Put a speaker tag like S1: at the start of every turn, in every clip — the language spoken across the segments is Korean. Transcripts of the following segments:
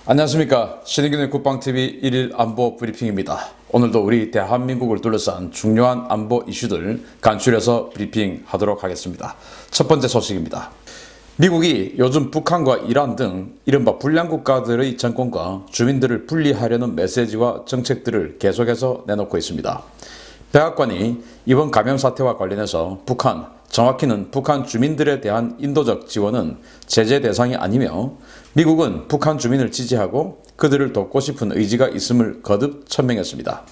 S1: 안녕하십니까. 신의균의 국방TV 1일 안보 브리핑입니다. 오늘도 우리 대한민국을 둘러싼 중요한 안보 이슈들 간추려서 브리핑하도록 하겠습니다. 첫 번째 소식입니다. 미국이 요즘 북한과 이란 등 이른바 불량 국가들의 정권과 주민들을 분리하려는 메시지와 정책들을 계속해서 내놓고 있습니다. 백악관이 이번 감염 사태와 관련해서 북한, 정확히는 북한 주민들에 대한 인도적 지원은 제재 대상이 아니며 미국은 북한 주민을 지지하고 그들을 돕고 싶은 의지가 있음을 거듭 천명했습니다.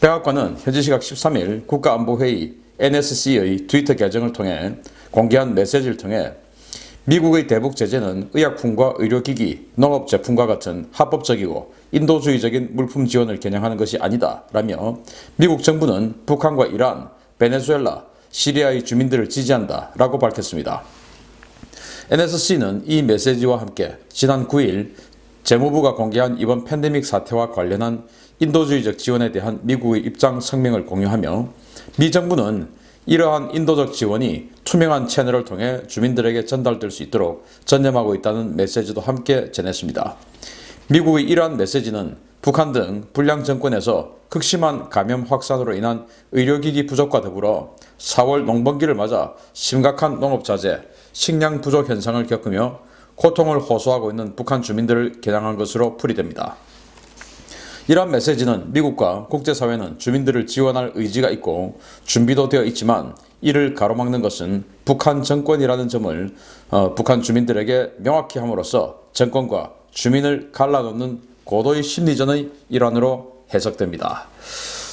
S1: 백악관은 현지 시각 13일 국가안보회의 NSC의 트위터 계정을 통해 공개한 메시지를 통해 미국의 대북 제재는 의약품과 의료기기, 농업제품과 같은 합법적이고 인도주의적인 물품 지원을 겨냥하는 것이 아니다 라며 미국 정부는 북한과 이란, 베네수엘라, 시리아의 주민들을 지지한다 라고 밝혔습니다. NSC는 이 메시지와 함께 지난 9일 재무부가 공개한 이번 팬데믹 사태와 관련한 인도주의적 지원에 대한 미국의 입장 성명을 공유하며 미 정부는 이러한 인도적 지원이 투명한 채널을 통해 주민들에게 전달될 수 있도록 전념하고 있다는 메시지도 함께 전했습니다. 미국의 이러한 메시지는 북한 등 불량 정권에서 극심한 감염 확산으로 인한 의료기기 부족과 더불어 4월 농번기를 맞아 심각한 농업자재, 식량 부족 현상을 겪으며 고통을 호소하고 있는 북한 주민들을 겨냥한 것으로 풀이됩니다. 이러한 메시지는 미국과 국제사회는 주민들을 지원할 의지가 있고 준비도 되어 있지만 이를 가로막는 것은 북한 정권이라는 점을 북한 주민들에게 명확히 함으로써 정권과 주민을 갈라놓는 고도의 심리전의 일환으로 해석됩니다.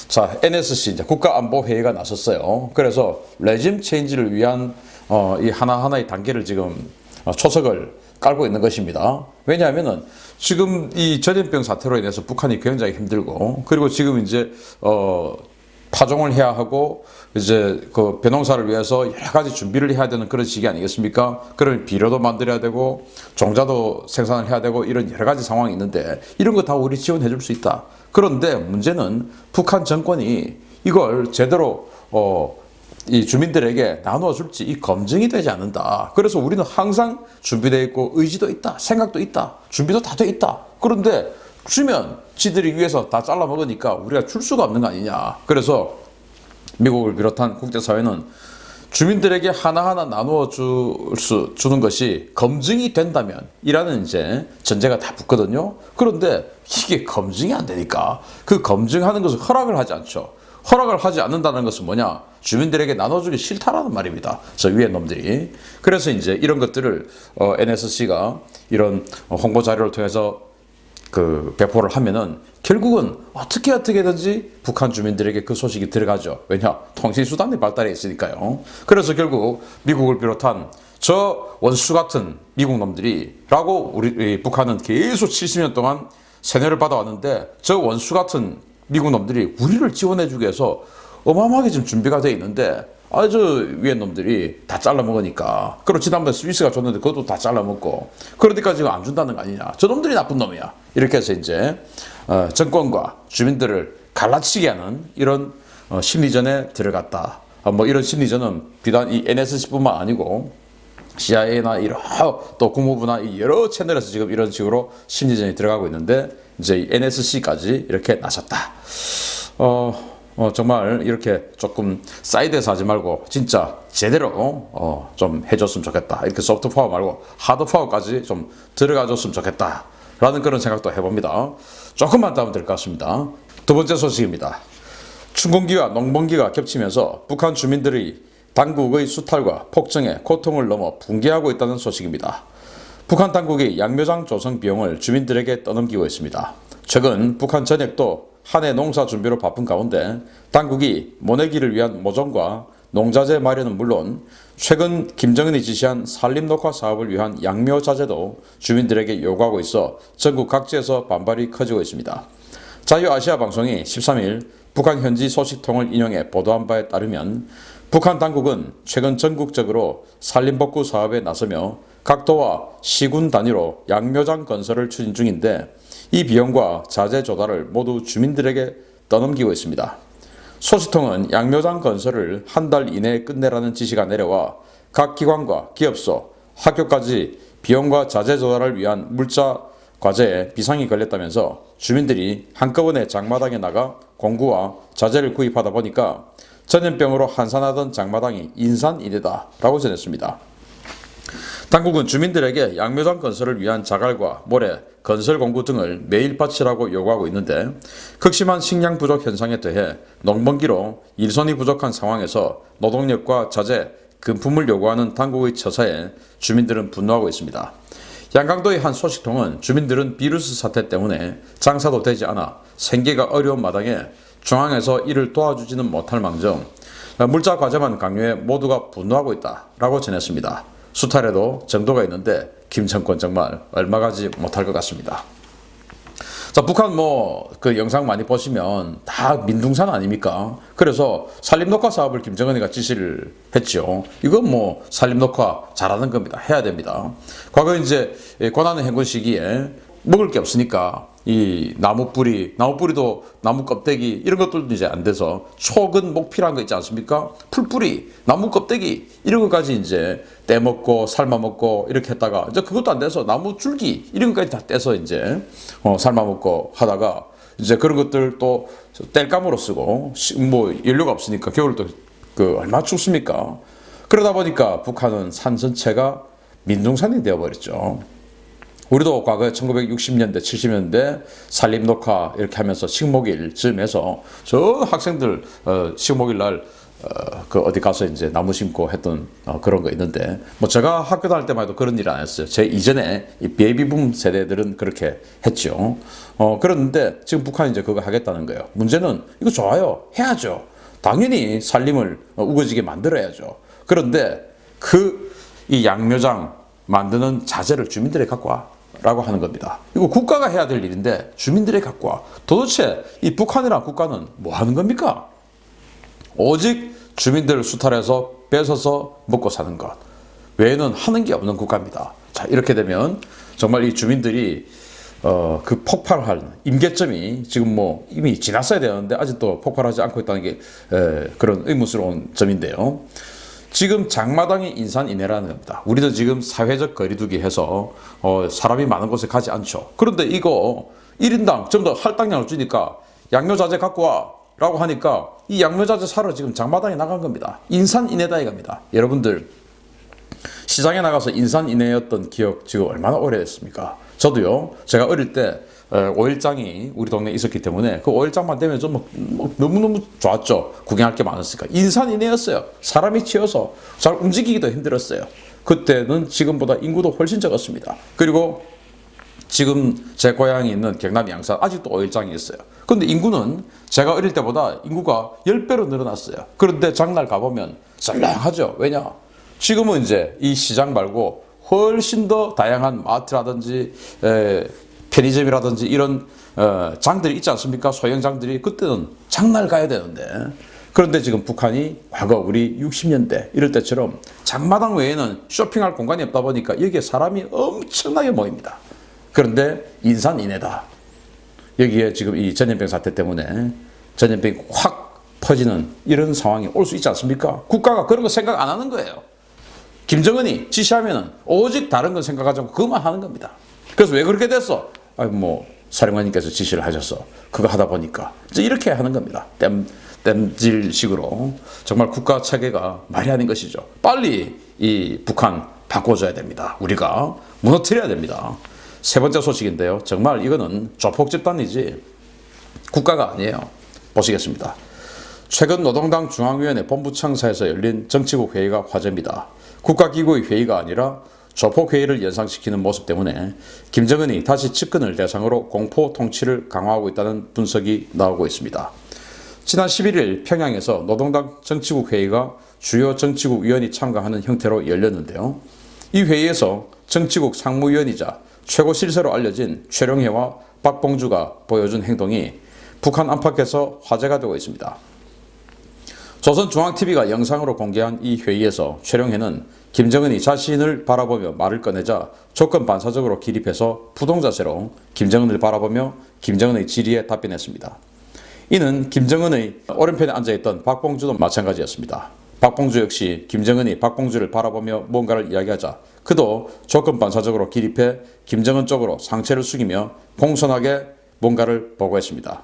S1: 자, NSC 이제 국가안보회의가 나섰어요. 그래서 레짐 체인지를 위한 이 하나하나의 단계를 지금 초석을 깔고 있는 것입니다. 왜냐하면은 지금 이 전염병 사태로 인해서 북한이 굉장히 힘들고 그리고 지금 이제 파종을 해야 하고 이제 그 벼농사를 위해서 여러 가지 준비를 해야 되는 그런 시기 아니겠습니까? 그러면 비료도 만들어야 되고 종자도 생산을 해야 되고 이런 여러 가지 상황이 있는데 이런 거 다 우리 지원해 줄 수 있다. 그런데 문제는 북한 정권이 이걸 제대로 이 주민들에게 나누어줄지 이 검증이 되지 않는다. 그래서 우리는 항상 준비되어 있고 의지도 있다. 생각도 있다. 준비도 다 돼 있다. 그런데 주면 지들이 위해서 다 잘라 먹으니까 우리가 줄 수가 없는 거 아니냐. 그래서 미국을 비롯한 국제사회는 주민들에게 하나하나 나누어 주는 것이 검증이 된다면 이라는 이제 전제가 다 붙거든요. 그런데 이게 검증이 안 되니까 그 검증하는 것을 허락을 하지 않죠. 허락을 하지 않는다는 것은 뭐냐? 주민들에게 나눠주기 싫다라는 말입니다. 저 위에 놈들이. 그래서 이제 이런 것들을 NSC가 이런 홍보 자료를 통해서 그 배포를 하면은 결국은 어떻게든지 북한 주민들에게 그 소식이 들어가죠. 왜냐? 통신수단이 발달해 있으니까요. 그래서 결국 미국을 비롯한 저 원수 같은 미국 놈들이라고 우리 북한은 계속 70년 동안 세뇌를 받아왔는데 저 원수 같은 미국 놈들이 우리를 지원해주기 위해서 어마어마하게 지금 준비가 돼 있는데 저 위에 놈들이 다 잘라먹으니까. 그리고 지난번에 스위스가 줬는데 그것도 다 잘라먹고 그러니까 지금 안 준다는 거 아니냐. 저 놈들이 나쁜 놈이야. 이렇게 해서 이제 정권과 주민들을 갈라치게 하는 이런 심리전에 들어갔다. 뭐 이런 심리전은 비단 이 NSC뿐만 아니고 CIA나 이런 또 국무부나 여러 채널에서 지금 이런 식으로 심리전이 들어가고 있는데 이제 NSC까지 이렇게 나섰다. 정말 이렇게 조금 사이드에서 하지 말고 진짜 제대로 좀 해줬으면 좋겠다. 이렇게 소프트 파워 말고 하드 파워까지 좀 들어가줬으면 좋겠다. 라는 그런 생각도 해봅니다. 조금만 더 하면 될 것 같습니다. 두 번째 소식입니다. 춘공기와 농번기가 겹치면서 북한 주민들이 당국의 수탈과 폭정에 고통을 넘어 붕괴하고 있다는 소식입니다. 북한 당국이 양묘장 조성 비용을 주민들에게 떠넘기고 있습니다. 최근 북한 전역도 한 해 농사 준비로 바쁜 가운데 당국이 모내기를 위한 모종과 농자재 마련은 물론 최근 김정은이 지시한 산림녹화 사업을 위한 양묘자재도 주민들에게 요구하고 있어 전국 각지에서 반발이 커지고 있습니다. 자유아시아 방송이 13일 북한 현지 소식통을 인용해 보도한 바에 따르면 북한 당국은 최근 전국적으로 산림복구 사업에 나서며 각 도와 시군 단위로 양묘장 건설을 추진 중인데 이 비용과 자재 조달을 모두 주민들에게 떠넘기고 있습니다. 소식통은 양묘장 건설을 한 달 이내에 끝내라는 지시가 내려와 각 기관과 기업소, 학교까지 비용과 자재 조달을 위한 물자 과제에 비상이 걸렸다면서 주민들이 한꺼번에 장마당에 나가 공구와 자재를 구입하다 보니까 전염병으로 한산하던 장마당이 인산인해다라고 전했습니다. 당국은 주민들에게 양묘장 건설을 위한 자갈과 모래, 건설 공구 등을 매일 바치라고 요구하고 있는데 극심한 식량 부족 현상에 더해 농번기로 일손이 부족한 상황에서 노동력과 자재, 금품을 요구하는 당국의 처사에 주민들은 분노하고 있습니다. 양강도의 한 소식통은 주민들은 비루스 사태 때문에 장사도 되지 않아 생계가 어려운 마당에 중앙에서 이를 도와주지는 못할 망정 물자 과제만 강요해 모두가 분노하고 있다라고 전했습니다. 수탈에도 정도가 있는데 김정권 정말 얼마 가지 못할 것 같습니다. 자, 북한 그 영상 많이 보시면 다 민둥산 아닙니까? 그래서 산림녹화 사업을 김정은이가 지시를 했죠. 이건 산림녹화 잘하는 겁니다. 해야 됩니다. 과거 이제 고난의 행군 시기에 먹을 게 없으니까 이 나무 뿌리도 나무 껍데기 이런 것들도 이제 안 돼서 초근 목필한 거 있지 않습니까? 풀뿌리, 나무 껍데기 이런 것까지 이제 떼먹고 삶아먹고 이렇게 했다가 이제 그것도 안 돼서 나무 줄기 이런 것까지 다 떼서 이제 삶아먹고 하다가 이제 그런 것들 또 땔감으로 쓰고 연료가 없으니까 겨울도 얼마나 춥습니까? 그러다 보니까 북한은 산 전체가 민둥산이 되어버렸죠. 우리도 과거에 1960년대, 70년대 산림녹화 이렇게 하면서 식목일쯤 해서 저 학생들 식목일 날 어디 가서 이제 나무 심고 했던 그런 거 있는데 제가 학교 다닐 때만 해도 그런 일 안 했어요. 제 이전에 이 베이비붐 세대들은 그렇게 했죠. 그런데 지금 북한이 이제 그거 하겠다는 거예요. 문제는 이거 좋아요. 해야죠. 당연히 산림을 우거지게 만들어야죠. 그런데 이 양묘장 만드는 자재를 주민들이 갖고 와. 라고 하는 겁니다. 이거 국가가 해야 될 일인데 주민들이 갖고 와. 도대체 이 북한이란 국가는 뭐 하는 겁니까? 오직 주민들을 수탈해서 뺏어서 먹고 사는 것 외에는 하는 게 없는 국가입니다. 자, 이렇게 되면 정말 이 주민들이 그 폭발할 임계점이 지금 이미 지났어야 되는데 아직도 폭발하지 않고 있다는 게 그런 의문스러운 점인데요. 지금 장마당이 인산인해라는 겁니다. 우리는 지금 사회적 거리두기 해서 사람이 많은 곳에 가지 않죠. 그런데 이거 1인당 좀 더 할당량을 주니까 양묘자재 갖고 와 라고 하니까 이 양묘자재 사러 지금 장마당에 나간 겁니다. 인산인해다 이겁니다. 여러분들 시장에 나가서 인산인해였던 기억 지금 얼마나 오래됐습니까? 저도요. 제가 어릴 때 오일장이 우리 동네에 있었기 때문에 그 오일장만 되면 좀 너무너무 좋았죠. 구경할 게 많았으니까. 인산인해였어요. 사람이 치여서 잘 움직이기도 힘들었어요. 그때는 지금보다 인구도 훨씬 적었습니다. 그리고 지금 제 고향이 있는 경남 양산 아직도 오일장이 있어요. 그런데 인구는 제가 어릴 때보다 인구가 10배로 늘어났어요. 그런데 장날 가보면 썰렁하죠. 왜냐? 지금은 이제 이 시장 말고 훨씬 더 다양한 마트라든지 편의점이라든지 이런 장들이 있지 않습니까? 소형 장들이. 그때는 장날 가야 되는데 그런데 지금 북한이 과거 우리 60년대 이럴 때처럼 장마당 외에는 쇼핑할 공간이 없다 보니까 여기에 사람이 엄청나게 모입니다. 그런데 인산인해다. 여기에 지금 이 전염병 사태 때문에 전염병이 확 퍼지는 이런 상황이 올 수 있지 않습니까? 국가가 그런 거 생각 안 하는 거예요. 김정은이 지시하면은 오직 다른 건 생각하지 않고 그것만 하는 겁니다. 그래서 왜 그렇게 됐어? 사령관님께서 지시를 하셔서 그거 하다 보니까 이제 이렇게 하는 겁니다. 땜질식으로 정말 국가 체계가 말이 아닌 것이죠. 빨리 이 북한 바꿔줘야 됩니다. 우리가 무너뜨려야 됩니다. 세 번째 소식인데요. 정말 이거는 조폭 집단이지 국가가 아니에요. 보시겠습니다. 최근 노동당 중앙위원회 본부청사에서 열린 정치국 회의가 화제입니다. 국가기구의 회의가 아니라 조폭회의를 연상시키는 모습 때문에 김정은이 다시 측근을 대상으로 공포 통치를 강화하고 있다는 분석이 나오고 있습니다. 지난 11일 평양에서 노동당 정치국 회의가 주요 정치국 위원이 참가하는 형태로 열렸는데요. 이 회의에서 정치국 상무위원이자 최고 실세로 알려진 최룡해와 박봉주가 보여준 행동이 북한 안팎에서 화제가 되고 있습니다. 조선중앙TV가 영상으로 공개한 이 회의에서 최룡해는 김정은이 자신을 바라보며 말을 꺼내자 조건 반사적으로 기립해서 부동자세로 김정은을 바라보며 김정은의 질의에 답변했습니다. 이는 김정은의 오른편에 앉아있던 박봉주도 마찬가지였습니다. 박봉주 역시 김정은이 박봉주를 바라보며 뭔가를 이야기하자 그도 조건 반사적으로 기립해 김정은 쪽으로 상체를 숙이며 공손하게 뭔가를 보고했습니다.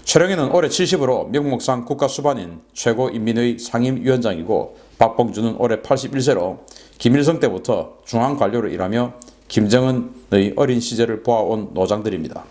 S1: 최룡해는 올해 70으로 명목상 국가수반인 최고인민회의 상임위원장이고 박봉주는 올해 81세로 김일성 때부터 중앙관료로 일하며 김정은의 어린 시절을 보아온 노장들입니다.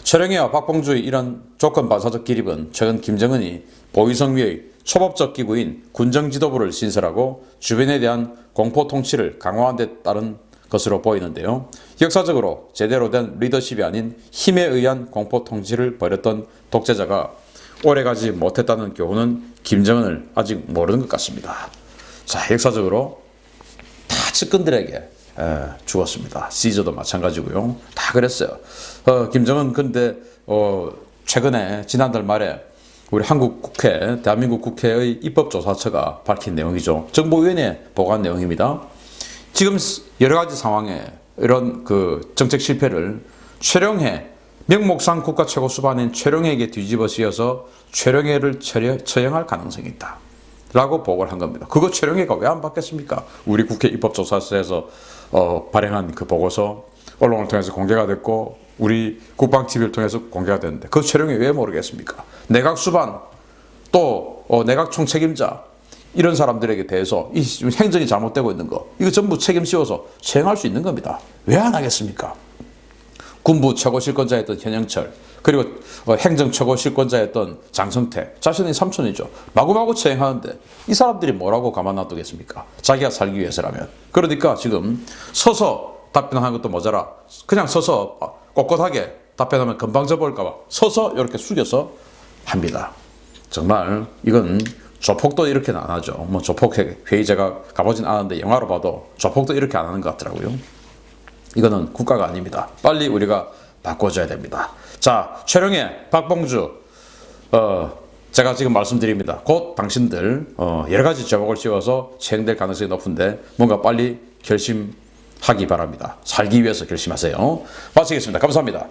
S1: 최룡해와 박봉주의 이런 조건 반사적 기립은 최근 김정은이 보위성 위의 초법적 기구인 군정지도부를 신설하고 주변에 대한 공포 통치를 강화한 데 따른 것으로 보이는데요. 역사적으로 제대로 된 리더십이 아닌 힘에 의한 공포 통치를 벌였던 독재자가 오래가지 못했다는 교훈은 김정은을 아직 모르는 것 같습니다. 자, 역사적으로 다 측근들에게 죽었습니다. 시저도 마찬가지고요. 다 그랬어요. 김정은 근데 최근에 지난달 말에 우리 한국 국회, 대한민국 국회의 입법조사처가 밝힌 내용이죠. 정보위원회 보고한 내용입니다. 지금 여러 가지 상황에 이런 그 정책 실패를 최룡해, 명목상 국가 최고 수반인 최룡해에게 뒤집어 씌워서 최룡해를 처형할 가능성이 있다. 라고 보고를 한 겁니다. 그거 최룡해가 왜 안 받겠습니까? 우리 국회 입법조사처에서 발행한 그 보고서 언론을 통해서 공개가 됐고 우리 국방TV를 통해서 공개가 됐는데 그 최룡해 왜 모르겠습니까? 내각 수반 또 내각 총책임자 이런 사람들에게 대해서 이 행정이 잘못되고 있는 거 이거 전부 책임 씌워서 처형할 수 있는 겁니다. 왜 안 하겠습니까? 군부 최고실권자였던 현영철 그리고 행정 최고실권자였던 장성태 자신의 삼촌이죠. 마구마구 처형하는데 이 사람들이 뭐라고 가만 놔두겠습니까? 자기가 살기 위해서라면. 그러니까 지금 서서 답변하는 것도 모자라 그냥 서서 꼿꼿하게 답변하면 금방 져버릴까 봐 서서 이렇게 숙여서 합니다. 정말 이건 조폭도 이렇게는 안 하죠. 뭐 조폭 회의 제가 가보진 않았는데 영화로 봐도 조폭도 이렇게 안 하는 것 같더라고요. 이거는 국가가 아닙니다. 빨리 우리가 바꿔줘야 됩니다. 자, 최룡해, 박봉주, 제가 지금 말씀드립니다. 곧 당신들 여러 가지 제목을 씌워서 처형될 가능성이 높은데 뭔가 빨리 결심하기 바랍니다. 살기 위해서 결심하세요. 마치겠습니다. 감사합니다.